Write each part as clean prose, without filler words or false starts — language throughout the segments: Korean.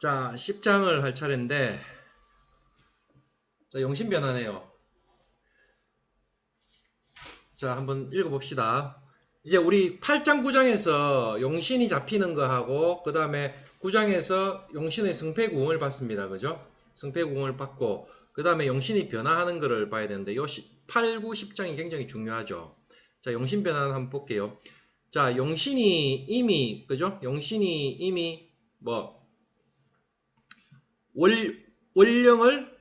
자, 10장을 할 차례인데, 자, 용신변화네요. 자, 한번 읽어봅시다. 이제 우리 8장 9장에서 용신이 잡히는 거하고, 그 다음에 9장에서 용신의 승패궁을 봤습니다. 그죠? 승패궁을 봤고, 그 다음에 용신이 변화하는 거를 봐야 되는데, 요 8, 9, 10장이 굉장히 중요하죠. 자, 용신 변화는 한번 볼게요. 자, 용신이 이미, 그죠? 용신이 이미, 원령을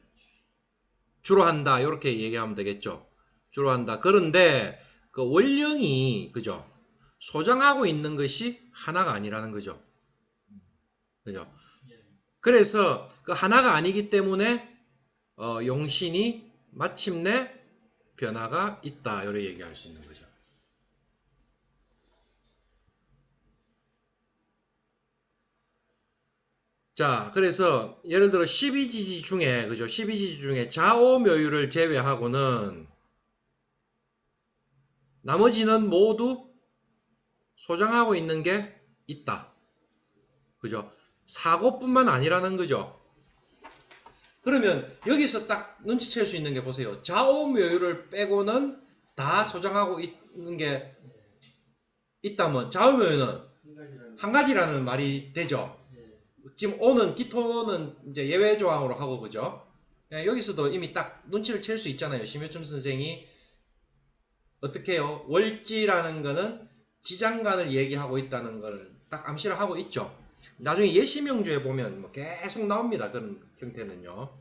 주로 한다. 이렇게 얘기하면 되겠죠. 주로 한다. 그런데 그 원령이 그죠? 소장하고 있는 것이 하나가 아니라는 거죠. 그죠? 그래서 그 하나가 아니기 때문에 용신이 마침내 변화가 있다. 이렇게 얘기할 수 있는 거죠. 자, 그래서 예를 들어 12지지 중에 그죠? 12지지 중에 좌오묘유를 제외하고는 나머지는 모두 소장하고 있는 게 있다. 그죠? 사고뿐만 아니라는 거죠. 그러면 여기서 딱 눈치챌 수 있는 게 보세요. 좌오묘유를 빼고는 다 소장하고 있는 게 있다면 좌오묘유는 한 가지라는 말이 되죠. 지금 오는 기토는 이제 예외 조항으로 하고 그죠? 여기서도 이미 딱 눈치를 챌 수 있잖아요. 심효점 선생이 어떻게 해요? 월지라는 거는 지장간을 얘기하고 있다는 걸 딱 암시를 하고 있죠. 나중에 예시명주에 보면 뭐 계속 나옵니다. 그런 형태는요.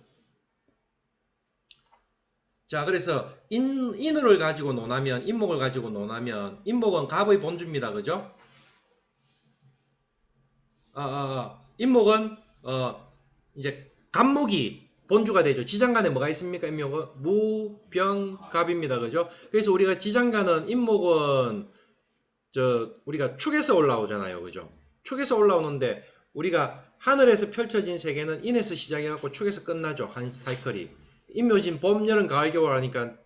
자, 그래서 인을 가지고 논하면, 인목을 가지고 논하면, 인목은 갑의 본주입니다. 그죠? 인목은 이제 갑목이 본주가 되죠. 지장간에 뭐가 있습니까? 인목은 무병갑입니다. 그죠? 그래서 우리가 지장간은 인목은 우리가 축에서 올라오잖아요. 그죠? 축에서 올라오는데 우리가 하늘에서 펼쳐진 세계는 인에서 시작해갖고 축에서 끝나죠. 한 사이클이. 인묘진 봄, 여름, 가을, 겨울 하니까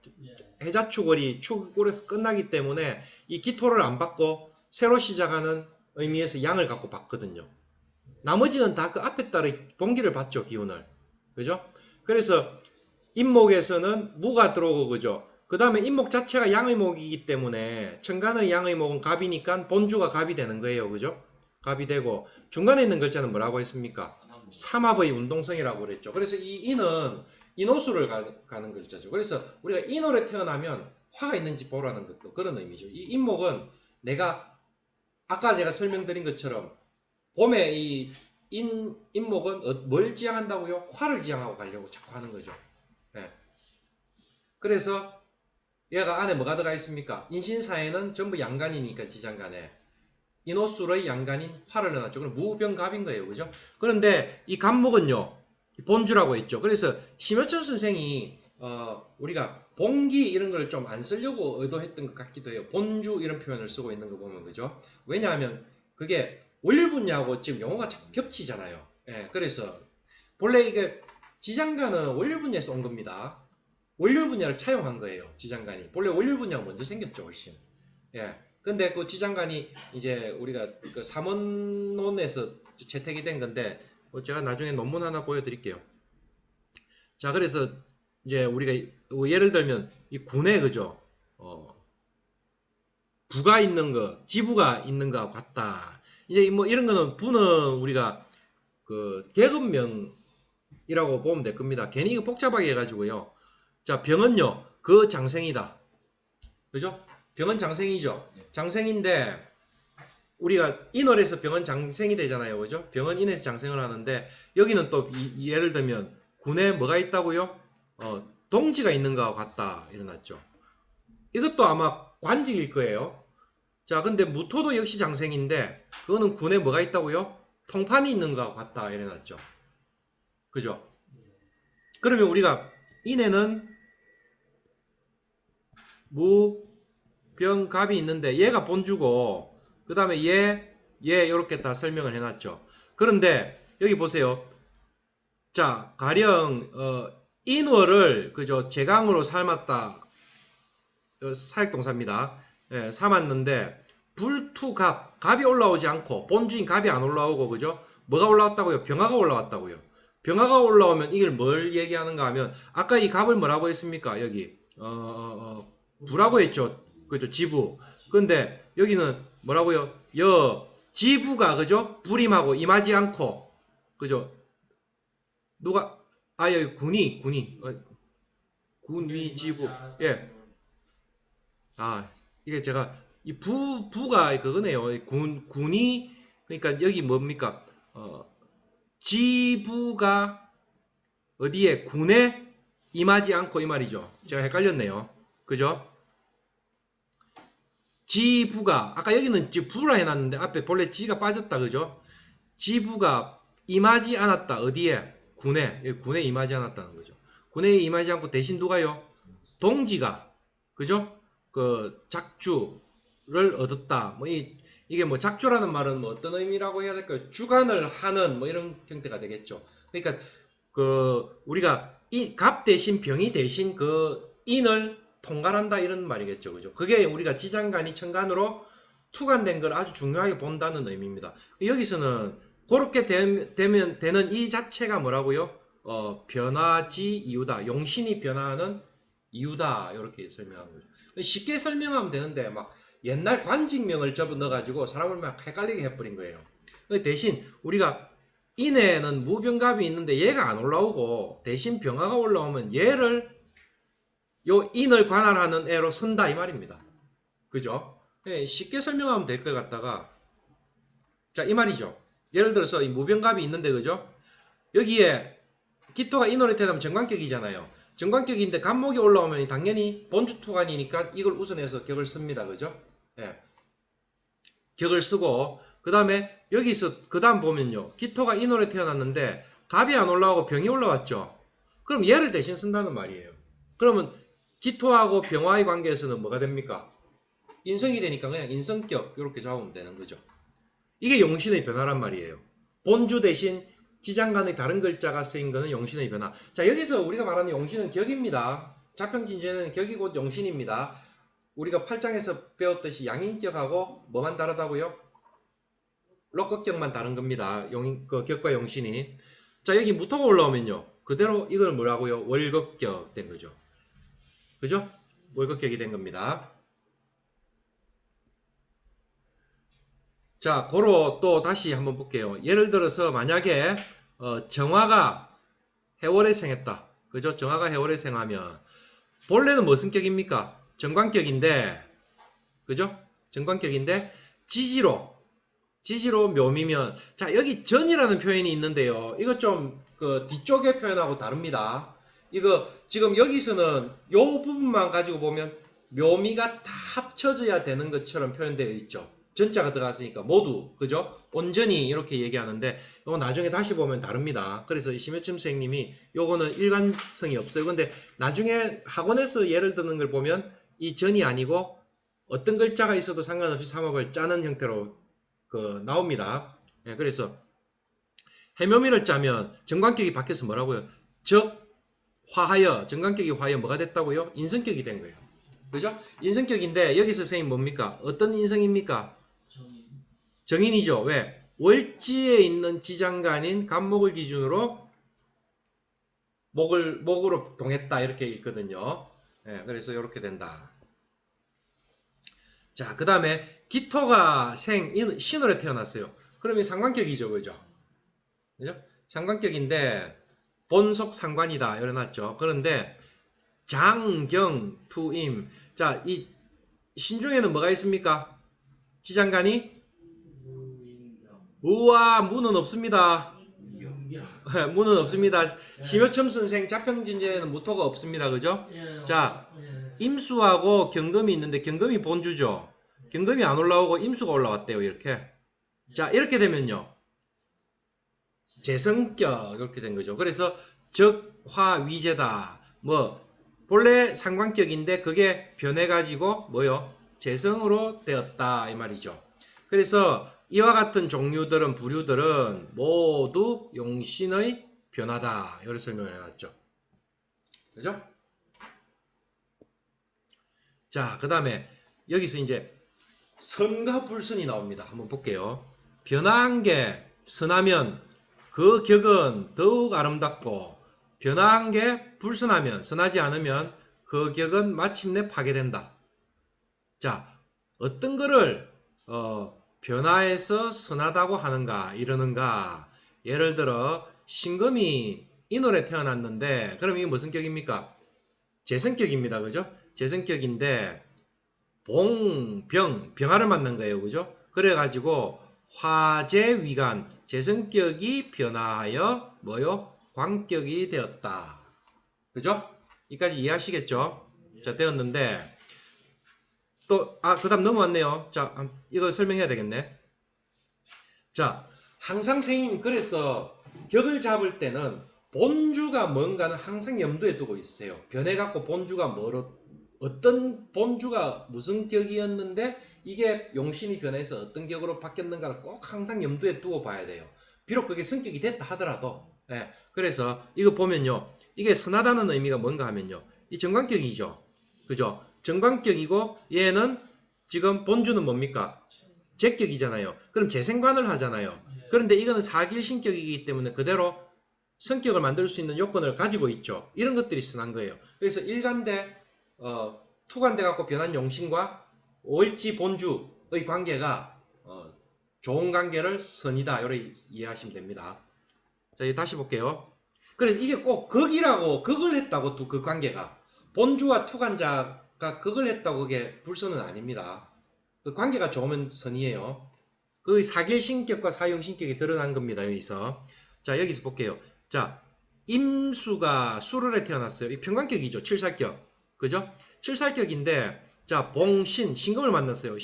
해자축월이 축월에서 끝나기 때문에 이 기토를 안 받고 새로 시작하는 의미에서 양을 갖고 받거든요. 나머지는 다 그 앞에 따라 봉기를 받죠. 기운을. 그죠? 그래서 인목에서는 무가 들어오고 그죠? 그 다음에 인목 자체가 양의목이기 때문에 천간의 양의목은 갑이니까 본주가 갑이 되는 거예요. 그죠? 갑이 되고 중간에 있는 글자는 뭐라고 했습니까? 삼합의 운동성이라고 그랬죠. 그래서 이 인은 인호수를 가는 글자죠. 그래서 우리가 인월에 태어나면 화가 있는지 보라는 것도 그런 의미죠. 이 인목은 내가 아까 제가 설명드린 것처럼 봄에 이 인목은 뭘 지향한다고요? 화를 지향하고 가려고 자꾸 하는 거죠. 네. 그래서 얘가 안에 뭐가 들어가 있습니까? 인신사에는 전부 양간이니까 지장간에 인호술의 양간인 화를 넣어놨죠. 그럼 무병갑인 거예요. 그죠? 그런데 이 갑목은요. 본주라고 했죠. 그래서 심효점 선생이 우리가 봉기 이런 걸 좀 안 쓰려고 의도했던 것 같기도 해요. 본주 이런 표현을 쓰고 있는 거 보면 그죠? 왜냐하면 그게 원률분야하고 지금 용어가 자꾸 겹치잖아요. 예, 그래서 본래 이게 지장간은 원률분야에서 온 겁니다. 원률분야를 차용한 거예요. 지장간이 본래 원률분야가 먼저 생겼죠, 훨씬. 예. 근데 그 지장간이 이제 우리가 그 삼원론에서 채택이 된 건데 제가 나중에 논문 하나 보여드릴게요. 자, 그래서 이제 우리가 예를 들면 이 군에 그죠? 부가 있는 거, 지부가 있는 거하고 같다. 이제 뭐 이런 거는 부는 우리가 그 계급명이라고 보면 될 겁니다. 괜히 복잡하게 해가지고요. 자, 병은요, 그 장생이다. 그죠? 병은 장생이죠. 장생인데 우리가 인월에서 병은 장생이 되잖아요. 그죠? 병은 인에서 장생을 하는데 여기는 또 예를 들면 군에 뭐가 있다고요? 동지가 있는 거하고 같다. 일어났죠. 이것도 아마 관직일 거예요. 자, 근데 무토도 역시 장생인데 그거는 군에 뭐가 있다고요? 통판이 있는 거하고 같다. 이래놨죠. 그죠? 그러면 우리가 인에는 무병갑이 있는데 얘가 본주고 그 다음에 얘 이렇게 다 설명을 해놨죠. 그런데 여기 보세요. 자, 가령 인월을 그죠 제강으로 삶았다. 사역동사입니다. 삶았는데 불투갑 갑이 올라오지 않고 본주인 갑이 안 올라오고 그죠? 뭐가 올라왔다고요? 병화가 올라왔다고요. 병화가 올라오면 이걸 뭘 얘기하는가 하면 아까 이 갑을 뭐라고 했습니까? 여기 부라고 했죠. 그죠? 지부. 근데 여기는 뭐라고요? 지부가 그죠? 불임하고 임하지 않고 그죠? 누가 여기 군위 지부. 예. 이게 제가 이 부가 그거네요. 군이 그러니까 여기 뭡니까? 지부가 어디에 군에 임하지 않고 이 말이죠. 제가 헷갈렸네요. 그죠? 지부가 아까 여기는 부라 해놨는데 앞에 본래 지가 빠졌다 그죠? 지부가 임하지 않았다 어디에? 군에 군에 임하지 않았다는 거죠. 군에 임하지 않고 대신 누가요? 동지가 그죠? 그 작주를 얻었다. 뭐 이게 뭐 작주라는 말은 뭐 어떤 의미라고 해야 될까요? 주관을 하는 뭐 이런 형태가 되겠죠. 그러니까 그 우리가 이 갑 대신 병이 대신 그 인을 통괄한다 이런 말이겠죠. 그죠? 그게 우리가 지장간이 천간으로 투간된 걸 아주 중요하게 본다는 의미입니다. 여기서는 그렇게 되면 되는 이 자체가 뭐라고요? 변화지 이유다. 용신이 변화하는 이유다. 이렇게 설명하는 거죠. 쉽게 설명하면 되는데 막 옛날 관직명을 접어 넣어가지고 사람을 막 헷갈리게 해버린 거예요. 대신 우리가 인에는 무병갑이 있는데 얘가 안 올라오고 대신 병화가 올라오면 얘를 요 인을 관할하는 애로 쓴다 이 말입니다. 그죠? 쉽게 설명하면 될 것 같다가 자 이 말이죠. 예를 들어서 이 무병갑이 있는데 그죠? 여기에 기토가 인월에 태어나면 정관격이잖아요. 정관격인데 간목이 올라오면 당연히 본주토관이니까 이걸 우선해서 격을 씁니다. 그죠? 예. 격을 쓰고 그 다음에 여기서 그 다음 보면요. 기토가 인월에 태어났는데 갑이 안 올라오고 병이 올라왔죠. 그럼 얘를 대신 쓴다는 말이에요. 그러면 기토하고 병화의 관계에서는 뭐가 됩니까? 인성이 되니까 그냥 인성격 이렇게 잡으면 되는 거죠. 이게 용신의 변화란 말이에요. 본주 대신 지장간의 다른 글자가 쓰인 거는 용신의 변화. 자 여기서 우리가 말하는 용신은 격입니다. 자평진전에는 격이 곧 용신입니다. 우리가 8장에서 배웠듯이 양인격하고 뭐만 다르다고요? 럭커격만 다른 겁니다. 그 격과 용신이. 자 여기 무토가 올라오면요. 그대로 이걸 뭐라고요? 월극격 된 거죠. 그죠? 월극격이 된 겁니다. 자, 고로 또 다시 한번 볼게요. 예를 들어서 만약에 정화가 해월에 생했다. 그죠? 정화가 해월에 생하면 본래는 무슨 격입니까? 정관격인데 그죠? 정관격인데 지지로 묘미면 자, 여기 전이라는 표현이 있는데요. 이거 좀 그 뒤쪽의 표현하고 다릅니다. 이거 지금 여기서는 요 부분만 가지고 보면 묘미가 다 합쳐져야 되는 것처럼 표현되어 있죠. 전자가 들어갔으니까 모두 그죠? 온전히 이렇게 얘기하는데 이거 나중에 다시 보면 다릅니다. 그래서 심혜점 선생님이 요거는 일관성이 없어요. 근데 나중에 학원에서 예를 드는 걸 보면 이 전이 아니고 어떤 글자가 있어도 상관없이 삼합을 짜는 형태로 나옵니다. 예, 그래서 해묘미를 짜면 정관격이 바뀌어서 뭐라고요? 화하여 정관격이 화하여 뭐가 됐다고요? 인성격이 된 거예요. 그죠? 인성격인데 여기서 선생님 뭡니까? 어떤 인성입니까? 정인이죠. 왜? 월지에 있는 지장간인 간목을 기준으로 목으로 동했다 이렇게 읽거든요. 예, 그래서 이렇게 된다. 자, 그 다음에 기토가 신월에 태어났어요. 그러면 상관격이죠, 그죠? 그죠? 상관격인데 본속 상관이다 이래놨죠. 그런데 장경 투임. 자, 이 신중에는 뭐가 있습니까? 지장간이 우와 무는 없습니다. 무는 없습니다. 심효첨 선생 자평진전에는 무토가 없습니다. 그죠? 자, 임수하고 경금이 있는데 경금이 본주죠. 경금이 안 올라오고 임수가 올라왔대요. 이렇게. 자, 이렇게 되면요. 재성격 이렇게 된 거죠. 그래서 적화위제다. 뭐 본래 상관격인데 그게 변해가지고 뭐요? 재성으로 되었다 이 말이죠. 그래서 이와 같은 종류들은 부류들은 모두 용신의 변화다. 이렇게 설명을 해놨죠. 그죠? 자, 그 다음에 여기서 이제 선과 불선이 나옵니다. 한번 볼게요. 변화한 게 선하면 그 격은 더욱 아름답고 변화한 게 불선하면 선하지 않으면 그 격은 마침내 파괴된다. 자, 어떤 거를 변화해서 선하다고 하는가 이러는가. 예를 들어 신금이 인월에 태어났는데 그럼 이게 무슨 격입니까? 재성격입니다. 그죠? 재성격인데 병화를 만난 거예요. 그죠? 그래가지고 화재위간 재성격이 변화하여 뭐요? 광격이 되었다. 그죠? 여기까지 이해하시겠죠? 자, 되었는데 또 그 다음 넘어왔네요. 자, 이거 설명해야 되겠네. 자, 항상 선생님 그래서 격을 잡을 때는 본주가 뭔가는 항상 염두에 두고 있어요. 변해갖고 본주가 어떤 본주가 무슨 격이었는데 이게 용신이 변해서 어떤 격으로 바뀌었는가를 꼭 항상 염두에 두고 봐야 돼요. 비록 그게 성격이 됐다 하더라도. 예, 그래서 이거 보면요. 이게 선하다는 의미가 뭔가 하면요. 이 정관격이죠. 그죠? 정관격이고 얘는 지금 본주는 뭡니까? 제격이잖아요. 그럼 재생관을 하잖아요. 그런데 이거는 사길신격이기 때문에 그대로 성격을 만들 수 있는 요건을 가지고 있죠. 이런 것들이 선한 거예요. 그래서 일간대 투간대 갖고 변한 용신과 월지 본주의 관계가 좋은 관계를 선이다. 이렇게 이해하시면 됩니다. 자, 이제 다시 볼게요. 그래서 이게 꼭 극을 했다고 그 관계가 본주와 투간자가 극을 했다고 그게 불선은 아닙니다. 그 관계가 좋으면 선이에요. 그 사길신격과 사용신격이 드러난 겁니다. 여기서. 자, 여기서 볼게요. 자, 임수가 수월에 태어났어요. 이 평관격이죠. 칠살격. 그죠? 칠살격인데, 자, 봉신, 신금을 만났어요.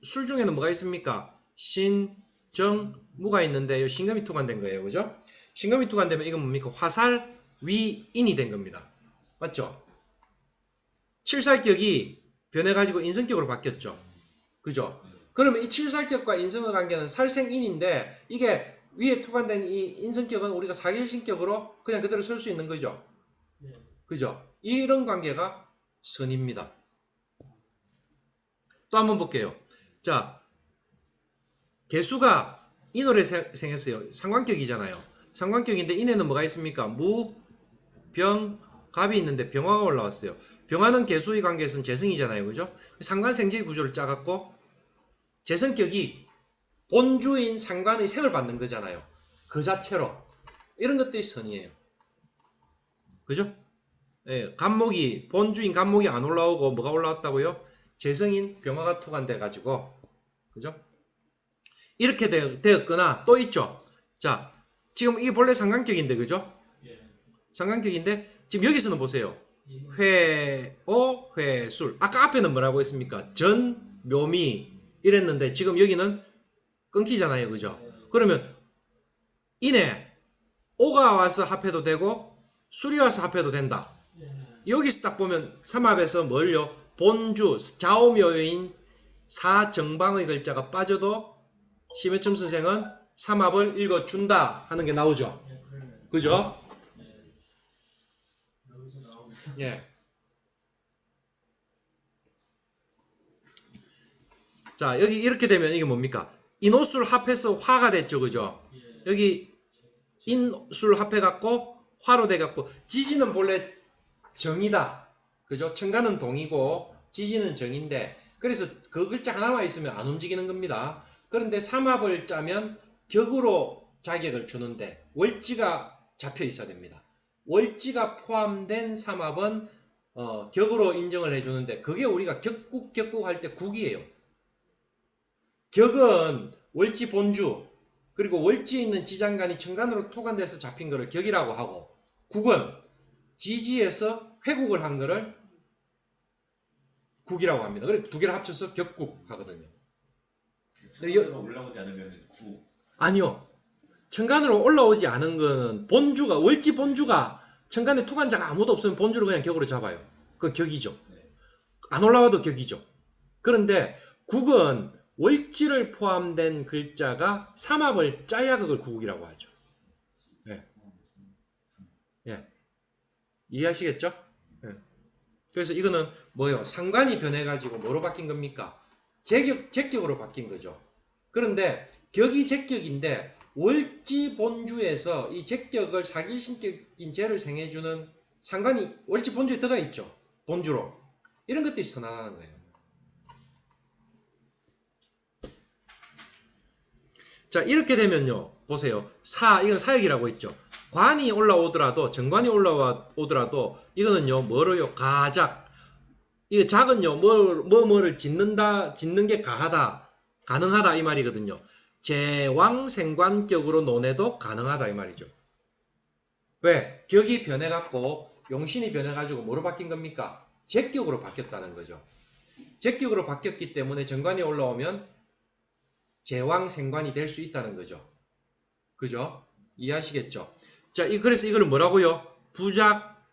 술 중에는 뭐가 있습니까? 신, 정, 무가 있는데, 이 신금이 투관된 거예요. 그죠? 신금이 투관되면 이건 뭡니까? 화살, 위, 인이 된 겁니다. 맞죠? 칠살격이 변해가지고 인성격으로 바뀌었죠. 그죠? 그러면 이 칠살격과 인성의 관계는 살생인인데, 이게 위에 투관된 이 인성격은 우리가 사길신격으로 그냥 그대로 쓸 수 있는 거죠. 그죠? 이런 관계가 선입니다. 또 한번 볼게요. 자, 개수가 인월에 생했어요. 상관격이잖아요. 상관격인데 인에는 뭐가 있습니까? 무, 병, 갑이 있는데 병화가 올라왔어요. 병화는 개수의 관계에서는 재성이잖아요. 그죠? 상관생제의 구조를 짜갖고 재성격이 본주인 상관의 생을 받는 거잖아요. 그 자체로. 이런 것들이 선이에요. 그죠? 예, 간목이, 본주인 간목이 안 올라오고 뭐가 올라왔다고요? 재성인 병화가 투관돼 가지고. 그죠? 이렇게 되었거나 또 있죠. 자, 지금 이게 본래 상관격인데, 그죠? 상관격인데, 지금 여기서는 보세요. 회오, 회술. 아까 앞에는 뭐라고 했습니까? 전, 묘미. 이랬는데, 지금 여기는 끊기잖아요. 그죠? 그러면 인에 오가 와서 합해도 되고 술이 와서 합해도 된다. 여기서 딱 보면 삼합에서 뭘요? 본주 좌우묘인 사정방의 글자가 빠져도 심해첨 선생은 삼합을 읽어준다 하는 게 나오죠. 그죠? 예. 자, 여기 이렇게 되면 이게 뭡니까? 인호술 합해서 화가 됐죠. 그죠? 여기 인술 합해갖고 화로 돼갖고 지지는 본래 정이다. 그죠? 청가는 동이고 지지는 정인데 그래서 그 글자 하나만 있으면 안 움직이는 겁니다. 그런데 삼합을 짜면 격으로 자격을 주는데 월지가 잡혀 있어야 됩니다. 월지가 포함된 삼합은 격으로 인정을 해주는데 그게 우리가 격국 할 때 국이에요. 격은 월지 본주 그리고 월지에 있는 지장간이 청간으로 토관돼서 잡힌 거를 격이라고 하고 국은 지지에서 회국을 한 거를 국이라고 합니다. 그래서 두 개를 합쳐서 격국 하거든요. 청간으로 올라오지 않으면 구. 아니요. 청간으로 올라오지 않은 거는 본주가 월지 본주가 청간에 투관자가 아무도 없으면 본주를 그냥 격으로 잡아요. 그 격이죠. 안 올라와도 격이죠. 그런데 국은 월지를 포함된 글자가 삼합을 짜야 그걸 국이라고 하죠. 예. 예. 이해하시겠죠? 예. 그래서 이거는 뭐예요? 상관이 변해가지고 뭐로 바뀐 겁니까? 제격으로 바뀐 거죠. 그런데 격이 제격인데 월지 본주에서 이 제격을 사길신격인 재를 생해주는 상관이 월지 본주에 들어가 있죠. 본주로. 이런 것들이 선언하는 거예요. 자, 이렇게 되면요. 보세요. 이건 사역이라고 했죠. 관이 올라오더라도, 정관이 올라오더라도, 이거는요, 뭐로요? 가작. 이거 작은요, 뭐를 짓는 게 가능하다, 이 말이거든요. 제왕생관격으로 논해도 가능하다, 이 말이죠. 왜? 격이 변해갖고, 용신이 변해가지고 뭐로 바뀐 겁니까? 제격으로 바뀌었다는 거죠. 제격으로 바뀌었기 때문에 정관이 올라오면 제왕생관이 될 수 있다는 거죠. 그죠? 이해하시겠죠? 자, 그래서 이거는 뭐라고요? 부작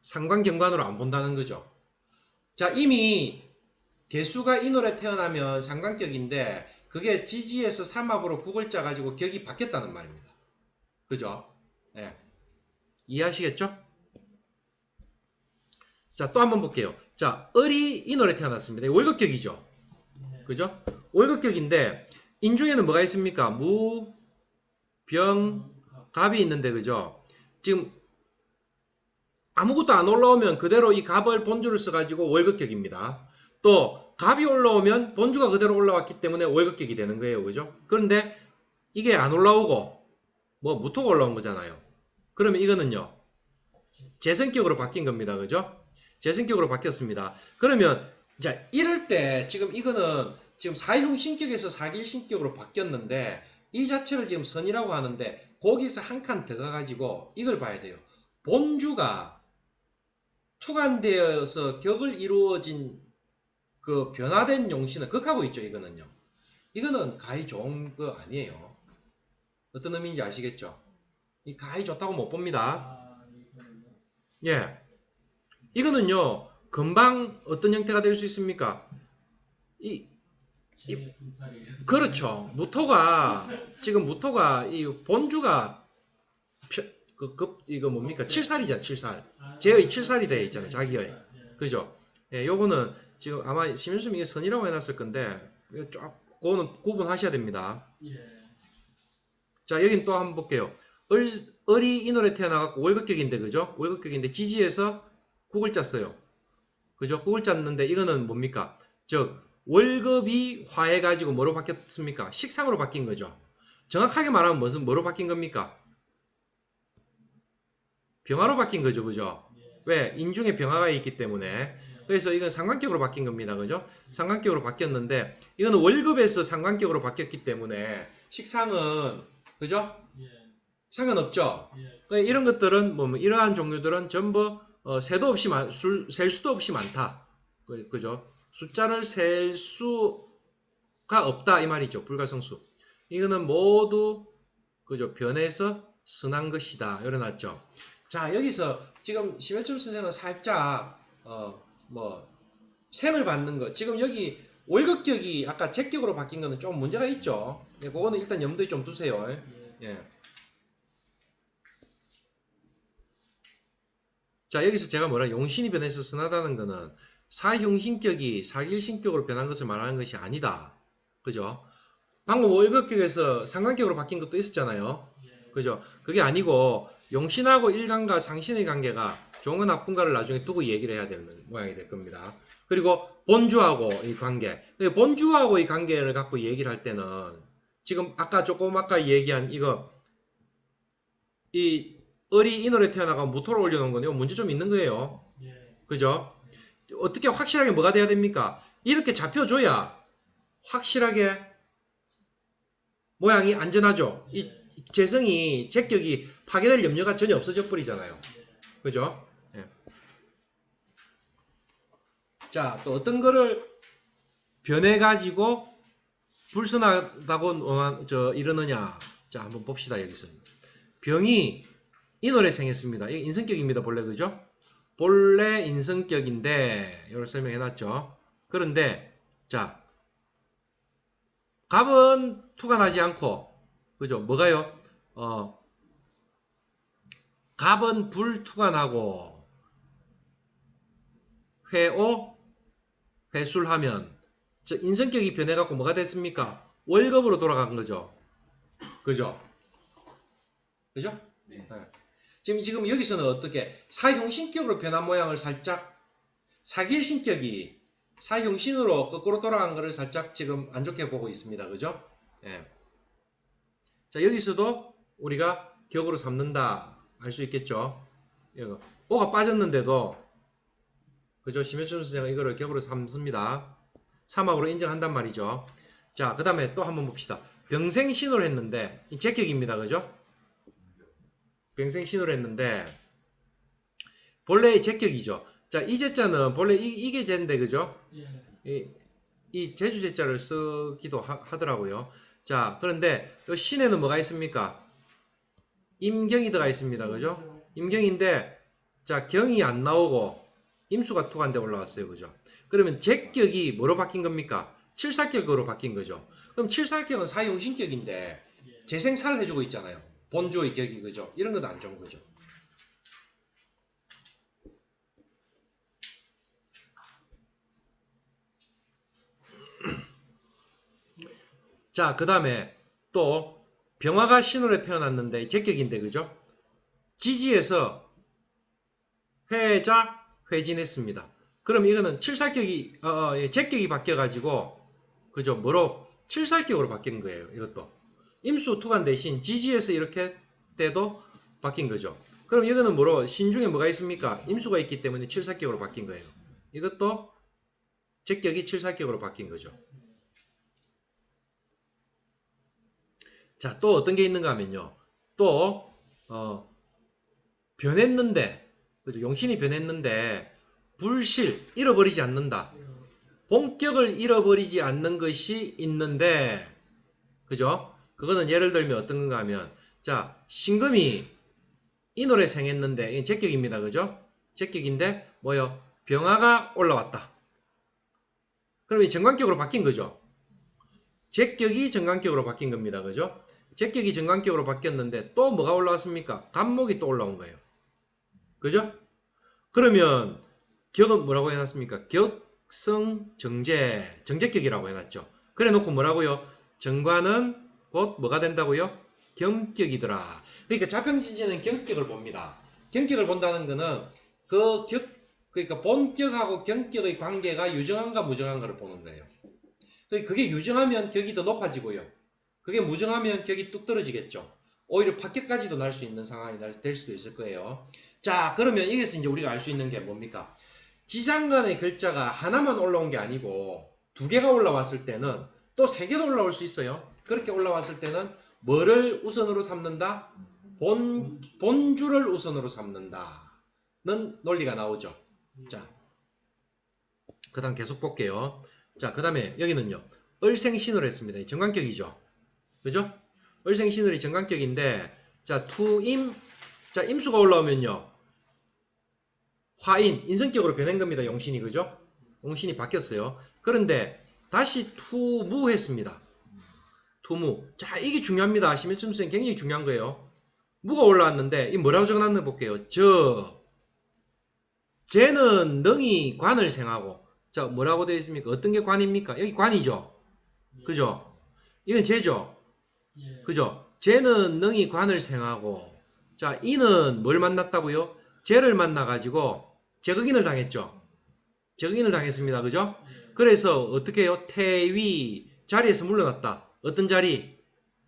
상관경관으로 안 본다는 거죠. 자, 이미 개수가 인월에 태어나면 상관격인데 그게 지지에서 삼합으로 국을 짜 가지고 격이 바뀌었다는 말입니다. 그죠? 예. 이해하시겠죠? 자, 또 한번 볼게요. 자, 을이 인월에 태어났습니다. 월급격이죠. 그죠? 월급격인데 인중에는 뭐가 있습니까? 무, 병, 갑이 있는데 그죠? 지금 아무것도 안 올라오면 그대로 이 갑을 본주를 써가지고 월급격입니다. 또 갑이 올라오면 본주가 그대로 올라왔기 때문에 월급격이 되는 거예요. 그죠? 그런데 이게 안 올라오고 뭐 무토가 올라온 거잖아요. 그러면 이거는요. 재성격으로 바뀐 겁니다. 그죠? 재성격으로 바뀌었습니다. 그러면 자, 이럴 때 지금 이거는 지금 사흉신격에서 사길신격으로 바뀌었는데 이 자체를 지금 선이라고 하는데 거기서 한 칸 더 가가지고 이걸 봐야 돼요. 본주가 투간되어서 격을 이루어진 그 변화된 용신은 극하고 있죠. 이거는요. 이거는 가히 좋은 거 아니에요. 어떤 의미인지 아시겠죠? 이 가히 좋다고 못 봅니다. 예. 이거는요. 금방 어떤 형태가 될 수 있습니까? 그렇죠. 지금 무토가 이 본주가 이거 뭡니까? 칠살이잖아, 칠살. 제의 칠살이 되어 있잖아요, 자기의. 그죠? 예, 요거는 지금 아마 심윤수님 이게 선이라고 해놨을 건데, 그거는 구분하셔야 됩니다. 자, 여긴 또 한번 볼게요. 을이 인월에 태어나갖고 월급격인데, 그죠? 월급격인데, 지지에서 국을 짰어요. 그죠? 국을 짰는데, 이거는 뭡니까? 즉, 월급이 화해가지고 뭐로 바뀌었습니까? 식상으로 바뀐 거죠. 정확하게 말하면 뭐로 바뀐 겁니까? 병화로 바뀐 거죠. 그죠? 왜? 인중에 병화가 있기 때문에. 그래서 이건 상관격으로 바뀐 겁니다. 그죠? 상관격으로 바뀌었는데, 이거는 월급에서 상관격으로 바뀌었기 때문에, 식상은, 그죠? 상관없죠? 이런 것들은, 이러한 종류들은 전부, 셀 수도 없이 많다. 그죠? 숫자를 셀 수가 없다. 이 말이죠. 불가성수. 이거는 모두, 그죠? 변해서 선한 것이다. 이래놨죠. 자, 여기서 지금 심해점 선생은 살짝 셈을 받는 거. 지금 여기 월급격이 아까 제격으로 바뀐 거는 좀 문제가 있죠. 예, 그거는 일단 염두에 좀 두세요. 예. 자, 여기서 제가 용신이 변해서 선하다는 거는 사흉신격이 사길신격으로 변한 것을 말하는 것이 아니다. 그죠? 방금 월급격에서 상관격으로 바뀐 것도 있었잖아요. 그죠? 그게 아니고 용신하고 일간과 상신의 관계가 좋은가 나쁜가를 나중에 두고 얘기를 해야 되는 모양이 될 겁니다. 그리고 본주하고 이 관계. 본주하고 이 관계를 갖고 얘기를 할 때는 지금 조금 아까 얘기한 이 을이 인월에 태어나가 무토를 올려놓은 건 이거 문제 좀 있는 거예요. 그죠? 어떻게 확실하게 뭐가 돼야 됩니까? 이렇게 잡혀줘야 확실하게 모양이 안전하죠. 이 재성이 제격이 파괴될 염려가 전혀 없어져 버리잖아요. 그죠? 예. 자, 또 어떤 거를 변해가지고 불순하다고 이러느냐. 자, 한번 봅시다. 여기서 병이 인월에 생했습니다. 이게 인성격입니다. 본래. 그죠? 본래 인성격인데 이걸 설명해놨죠. 그런데 자, 갑은 투가 나지 않고, 그죠? 뭐가요? 갑은 불투가 나고 회오 회술하면 저 인성격이 변해갖고 뭐가 됐습니까? 월급으로 돌아간 거죠. 그죠? 그죠? 네. 지금 여기서는 어떻게 사형신격으로 변한 모양을 살짝 사길신격이 사형신으로 거꾸로 돌아간 거를 살짝 지금 안 좋게 보고 있습니다. 그죠? 예. 자, 여기서도 우리가 격으로 삼는다 알 수 있겠죠? 이거 오가 빠졌는데도 그죠? 심해춘 선생은 이거를 격으로 삼습니다. 사막으로 인정한단 말이죠. 자, 그 다음에 또 한번 봅시다. 병생신호를 했는데 이 제격입니다. 그죠? 병생신호를 했는데 본래의 제격이죠. 자, 이 제자는 본래 이게 제인데 그죠? 이 제주 제자를 쓰기도 하더라고요. 자, 그런데 이 신에는 뭐가 있습니까? 임경이 들어가 있습니다. 그죠? 임경인데 자, 경이 안 나오고 임수가 투간데 올라왔어요. 그죠? 그러면 제격이 뭐로 바뀐 겁니까? 칠사격으로 바뀐 거죠. 그럼 칠사격은 사용신격인데 재생사를 해주고 있잖아요. 본주의 격이 그죠? 이런 건 안 좋은 거죠. 자, 그 다음에 또 병화가 신월에 태어났는데 제격인데 그죠? 지지에서 회자 회진했습니다. 그럼 이거는 칠살격이 제격이 바뀌어가지고 그죠? 뭐로 칠살격으로 바뀐 거예요. 이것도 임수 투간 대신 지지에서 이렇게 때도 바뀐 거죠. 그럼 이거는 뭐로 신중에 뭐가 있습니까? 임수가 있기 때문에 칠살격으로 바뀐 거예요. 이것도 제격이 칠살격으로 바뀐 거죠. 자, 또 어떤 게 있는가 하면요. 또 변했는데 그죠? 용신이 변했는데 불실 잃어버리지 않는다. 본격을 잃어버리지 않는 것이 있는데 그죠? 그거는 예를 들면 어떤 건가 하면 자, 신금이 인월에 생했는데 이건 제격입니다. 그죠? 제격인데 뭐요? 병화가 올라왔다. 그럼 이 정관격으로 바뀐 거죠. 제격이 정관격으로 바뀐 겁니다. 그죠? 제격이 정관격으로 바뀌었는데 또 뭐가 올라왔습니까? 간목이 또 올라온 거예요. 그죠? 그러면 격은 뭐라고 해놨습니까? 격성정제, 정제격이라고 해놨죠. 그래 놓고 뭐라고요? 정관은 곧 뭐가 된다고요? 경격이더라. 그러니까 자평진제는 경격을 봅니다. 경격을 본다는 거는 그러니까 본격하고 경격의 관계가 유정한가 무정한가를 보는 거예요. 그게 유정하면 격이 더 높아지고요. 그게 무정하면 격이 뚝 떨어지겠죠. 오히려 파격까지도 날 수 있는 상황이 될 수도 있을 거예요. 자, 그러면 여기서 이제 우리가 알 수 있는 게 뭡니까? 지장간의 글자가 하나만 올라온 게 아니고 두 개가 올라왔을 때는 또 세 개도 올라올 수 있어요. 그렇게 올라왔을 때는 뭐를 우선으로 삼는다? 본주를 우선으로 삼는다는 논리가 나오죠. 자, 그 다음 계속 볼게요. 자, 그 다음에 여기는요. 을생신을 했습니다. 이 정관격이죠. 그죠? 을생신을이 정관격인데 자, 투임 자, 임수가 올라오면요. 화인, 인성격으로 변한 겁니다. 용신이. 그죠? 용신이 바뀌었어요. 그런데 다시 투무 했습니다. 투무. 자, 이게 중요합니다. 심해춘수생 굉장히 중요한 거예요. 무가 올라왔는데 이 뭐라고 적어놨나 볼게요. 쟤는 능이 관을 생하고 자, 뭐라고 되어 있습니까? 어떤 게 관입니까? 여기 관이죠. 그죠? 이건 쟤죠. 그죠? 쟤는 능이 관을 생하고 자, 이는 뭘 만났다고요? 쟤를 만나가지고 제극인을 당했죠. 제극인을 당했습니다. 그죠? 그래서 어떻게 해요? 태위 자리에서 물러났다. 어떤 자리?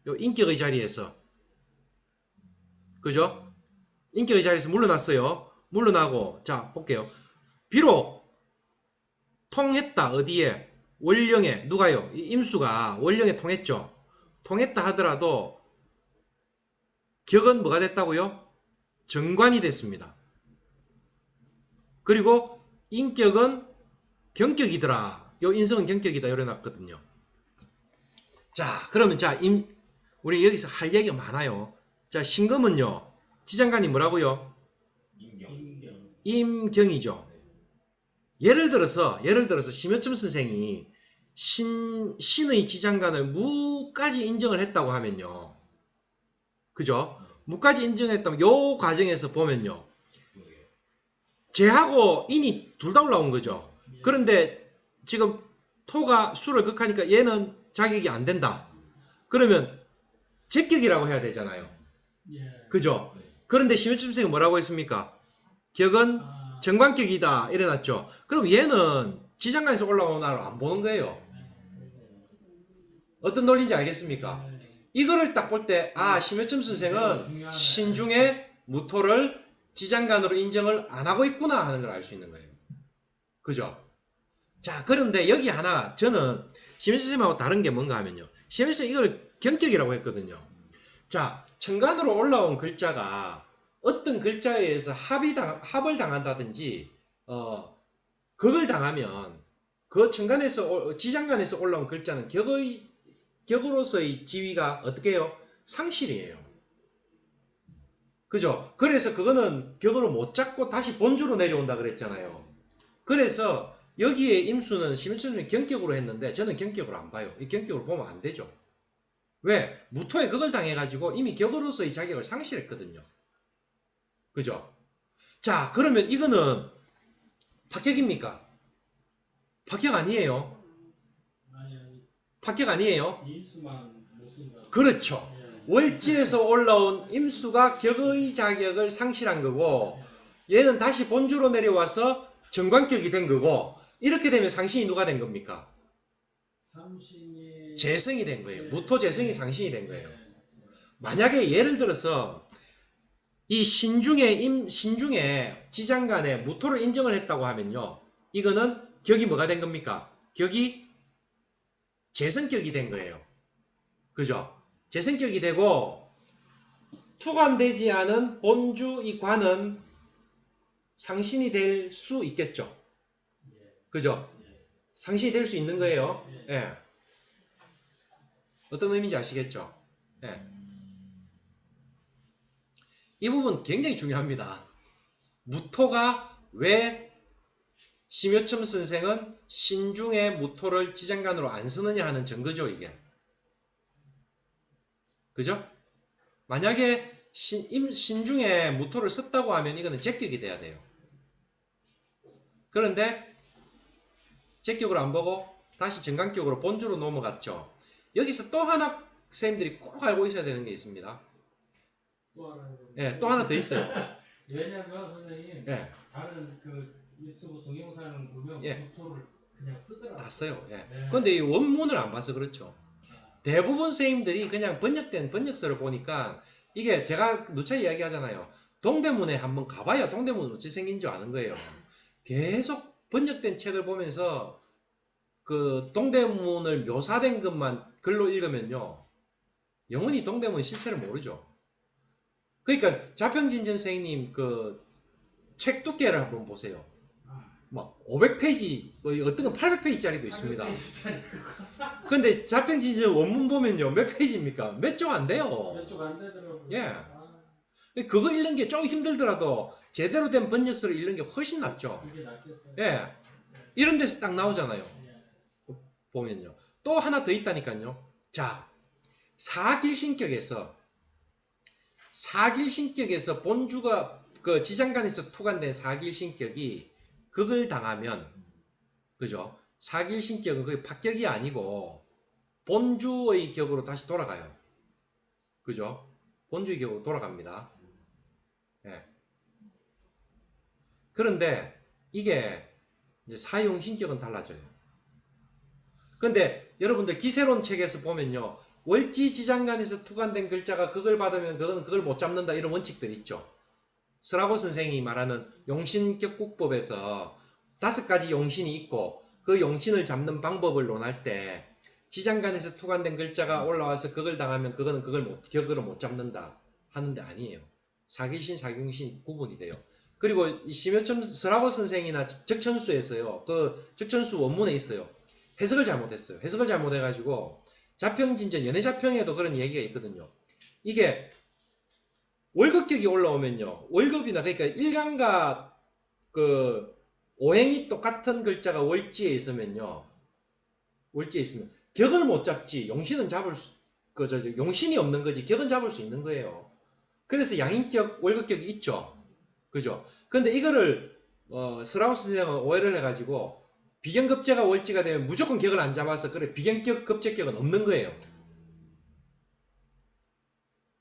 요 인격의 자리에서. 그죠? 인격의 자리에서 물러났어요. 물러나고 자, 볼게요. 비록 통했다. 어디에? 원령에. 누가요? 이 임수가 원령에 통했죠. 통했다 하더라도 격은 뭐가 됐다고요? 정관이 됐습니다. 그리고 인격은 경격이더라. 요 인성은 경격이다. 이래놨거든요. 자, 그러면 자, 우리 여기서 할 얘기가 많아요. 자, 신금은요. 지장간이 뭐라고요? 임경이죠. 예를 들어서 심여점 선생이 신의 지장간을 무까지 인정을 했다고 하면요. 그죠? 무까지 인정했다면 요 과정에서 보면요. 쟤하고 인이 둘 다 올라온 거죠. 그런데 지금 토가 수를 극하니까 얘는 자격이 안 된다. 그러면 제격이라고 해야 되잖아요. 예. 그죠? 그런데 심효점 선생이 뭐라고 했습니까? 격은 정관격이다 이래놨죠. 그럼 얘는 지장간에서 올라오는 날을 안 보는 거예요. 어떤 논리인지 알겠습니까? 이거를 딱 볼 때 심효점 선생은 신중에 무토를 지장간으로 인정을 안 하고 있구나 하는 걸 알 수 있는 거예요. 그죠? 자, 그런데 여기 하나 저는 심효점 선생님하고 다른 게 뭔가 하면요. 심효점 선생님 이걸 경격이라고 했거든요. 자, 천간으로 올라온 글자가 어떤 글자에 의해서 합을 당한다든지 극을 당하면 그 천간에서 지장간에서 올라온 글자는 격으로서의 지위가 어떻게 해요? 상실이에요. 그죠? 그래서 그거는 격으로 못 잡고 다시 본주로 내려온다 그랬잖아요. 그래서 여기에 임수는 심효천님이 경격으로 했는데 저는 경격으로 안 봐요. 이 경격으로 보면 안 되죠. 왜? 무토에 극을 당해가지고 이미 격으로서의 자격을 상실했거든요. 그죠? 자, 그러면 이거는 파격입니까? 파격 아니에요. 파격 아니에요. 인수만 못 쓴다. 그렇죠. 월지에서 올라온 임수가 격의 자격을 상실한 거고 얘는 다시 본주로 내려와서 정관격이 된 거고 이렇게 되면 상신이 누가 된 겁니까? 삼신이 재성이 된 거예요. 무토 재성이 상신이 된 거예요. 만약에 예를 들어서 이 신중에 지장간에 무토를 인정을 했다고 하면요. 이거는 격이 뭐가 된 겁니까? 격이 재성격이 된 거예요. 그죠? 재성격이 되고 투관되지 않은 본주 이 관은 상신이 될 수 있겠죠. 그죠? 상신이 될 수 있는 거예요. 예. 어떤 의미인지 아시겠죠? 예. 이 부분 굉장히 중요합니다. 무토가 왜 심효첨 선생은 신중의 무토를 지장간으로 안 쓰느냐 하는 증거죠, 이게. 그죠? 만약에 신중에 무토를 썼다고 하면 이거는 제격이 돼야 돼요. 그런데 제격으로 안 보고 다시 정관격으로 본주로 넘어갔죠. 여기서 또 하나 선생님들이 꼭 알고 있어야 되는 게 있습니다. 또 하나. 예, 또 하나 더 있어요. 왜냐면 선생님 예, 다른 그 유튜브 동영상을 보면 예. 무토를 그냥 쓰더라고요. 봤어요. 예. 네. 근데 이 원문을 안 봐서 그렇죠. 대부분 선생님들이 그냥 번역된 번역서를 보니까 이게 제가 누차 이야기 하잖아요. 동대문에 한번 가봐야 동대문은 어찌 생긴지 아는 거예요. 계속 번역된 책을 보면서 그 동대문을 묘사된 것만 글로 읽으면요. 영원히 동대문 실체를 모르죠. 그러니까 자평진전 선생님 그 책 두께를 한번 보세요. 막 500페이지, 어떤 건 800페이지짜리도 있습니다. 근데 자평진전 원문 보면요. 몇 페이지입니까? 몇 쪽 안 돼요. 몇쪽 안 되더라고요. 예. 그거 읽는 게 좀 힘들더라도 제대로 된 번역서를 읽는 게 훨씬 낫죠. 그게 낫겠어요. 예. 이런 데서 딱 나오잖아요. 예. 보면요. 또 하나 더 있다니까요. 자, 사길신격에서 본주가 그 지장간에서 투관된 사길신격이 극을 당하면 그죠? 사길신격은 그게 파격이 아니고 본주의 격으로 다시 돌아가요. 그죠? 본주의 격으로 돌아갑니다. 예. 그런데 이게 이제 사용신격은 달라져요. 근데 여러분들 기세론 책에서 보면요. 월지 지장간에서 투관된 글자가 극을 받으면 그건 그걸 못 잡는다 이런 원칙들이 있죠. 스라고 선생이 말하는 용신격국법에서 5가지 용신이 있고 그 용신을 잡는 방법을 논할 때 지장간에서 투관된 글자가 올라와서 극을 당하면 그거는 격으로 못 잡는다 하는데 아니에요. 사길신, 사경신 구분이 돼요. 그리고 이 심효첨 스라고 선생이나 적천수에서요. 그 적천수 원문에 있어요. 해석을 잘못했어요. 해석을 잘못해가지고 자평진전 연애자평에도 그런 얘기가 있거든요. 이게 월급격이 올라오면요. 월급이나 그러니까 일간과 그 오행이 똑같은 글자가 월지에 있으면요. 월지에 있으면 격을 못 잡지 용신은 잡을 수 용신이 없는 거지 격은 잡을 수 있는 거예요. 그래서 양인격 월급격이 있죠. 그죠? 근데 이거를 스라우스 선생은 오해를 해가지고 비견급제가 월지가 되면 무조건 격을 안 잡아서 그래 비견격 급제격은 없는 거예요.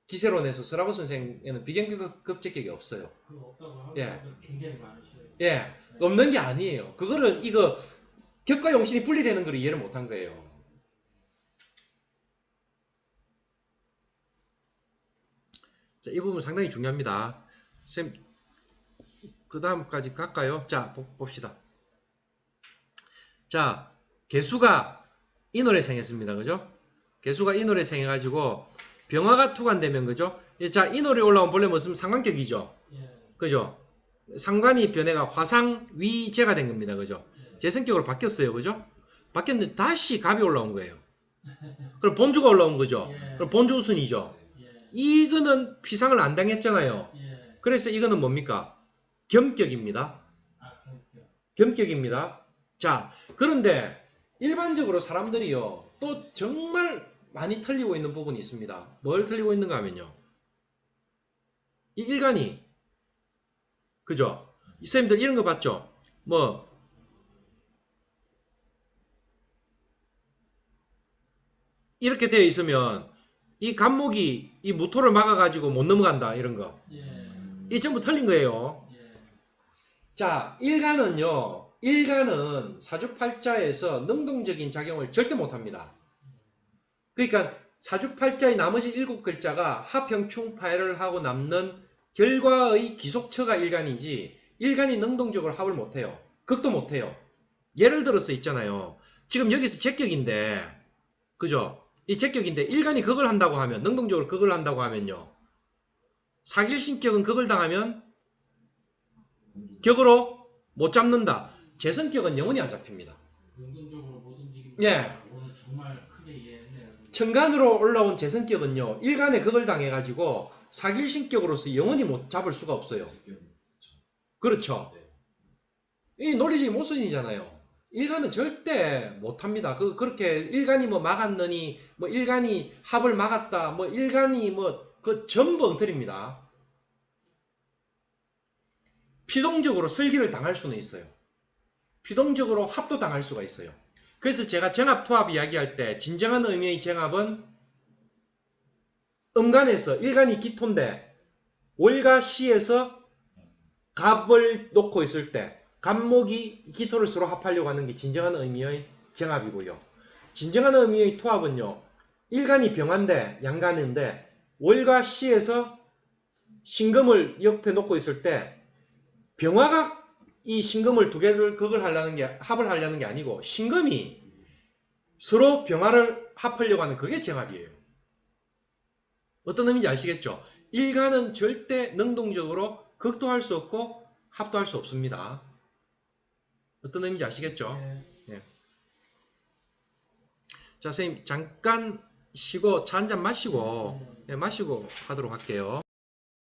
기세론에서 스라브 선생에는 비경급제격이 없어요. 그거 없다고 하는 예. 분들 굉장히 많으셔요. 예, 없는 게 아니에요. 그거는 이거 격과 용신이 분리되는 걸 이해를 못한 거예요. 자, 이 부분 상당히 중요합니다. 쌤, 그 다음까지 갈까요? 자, 봅시다. 자, 개수가 인월에 생했습니다. 그죠? 개수가 인월에 생해가지고 병화가 투관되면 그죠? 자, 인월에 올라온 본래 무슨 상관격이죠? 예. 그죠? 상관이 변해가 화상 위재가 된 겁니다. 그죠? 제 성격으로 바뀌었어요. 그죠? 바뀌었는데 다시 갑이 올라온 거예요. 그럼 본주가 올라온 거죠? 그럼 본주 우순이죠? 예. 이거는 피상을 안 당했잖아요. 예. 그래서 이거는 뭡니까? 겸격입니다. 아, 그렇죠. 겸격입니다. 자, 그런데 일반적으로 사람들이요, 또 정말 많이 틀리고 있는 부분이 있습니다. 뭘 틀리고 있는가 하면요. 이 일간이, 그죠? 이 선생님들 이런 거 봤죠? 뭐, 이렇게 되어 있으면 이 간목이 이 무토를 막아가지고 못 넘어간다, 이런 거. 예. 이 전부 틀린 거예요. 예. 자, 일간은요, 일간은 사주팔자에서 능동적인 작용을 절대 못합니다. 그러니까 사주팔자의 나머지 7글자가 합형충파해를 하고 남는 결과의 기속처가 일간이지 일간이 능동적으로 합을 못해요. 극도 못해요. 예를 들어서 있잖아요. 지금 여기서 제격인데, 그죠? 이 제격인데 일간이 극을 한다고 하면, 능동적으로 극을 한다고 하면요, 사길신격은 극을 당하면 격으로 못 잡는다. 재성격은 영원히 안 잡힙니다. 능동적으로 못 움직입니다. 예. 오늘 정말 크게 이해했네요. 천간으로 올라온 재성격은요, 일간에 극을 당해가지고 사길신격으로서 영원히 못 잡을 수가 없어요. 그렇죠. 이 논리적인 모순이잖아요. 일간은 절대 못합니다. 그렇게 일간이 뭐 막았느니, 뭐 일간이 합을 막았다, 뭐 일간이 뭐 그 전부 엉터리입니다. 피동적으로 설기를 당할 수는 있어요. 피동적으로 합도 당할 수가 있어요. 그래서 제가 정합투합 이야기할 때 진정한 의미의 정합은 음간에서 일간이 기토인데 월과 시에서 갑을 놓고 있을 때 갑목이 기토를 서로 합하려고 하는 게 진정한 의미의 정합이고요. 진정한 의미의 투합은요, 일간이 병화인데 양간인데 월과 시에서 신금을 옆에 놓고 있을 때 병화가 이 신금을 두 개를 극을 하려는 게, 합을 하려는 게 아니고 신금이 서로 병화를 합하려고 하는 그게 정합이에요. 어떤 의미인지 아시겠죠? 일간은 절대 능동적으로 극도 할 수 없고 합도 할 수 없습니다. 어떤 의미인지 아시겠죠? 예. 자, 선생님 잠깐 쉬고 차 한잔 마시고 마시고 하도록 할게요.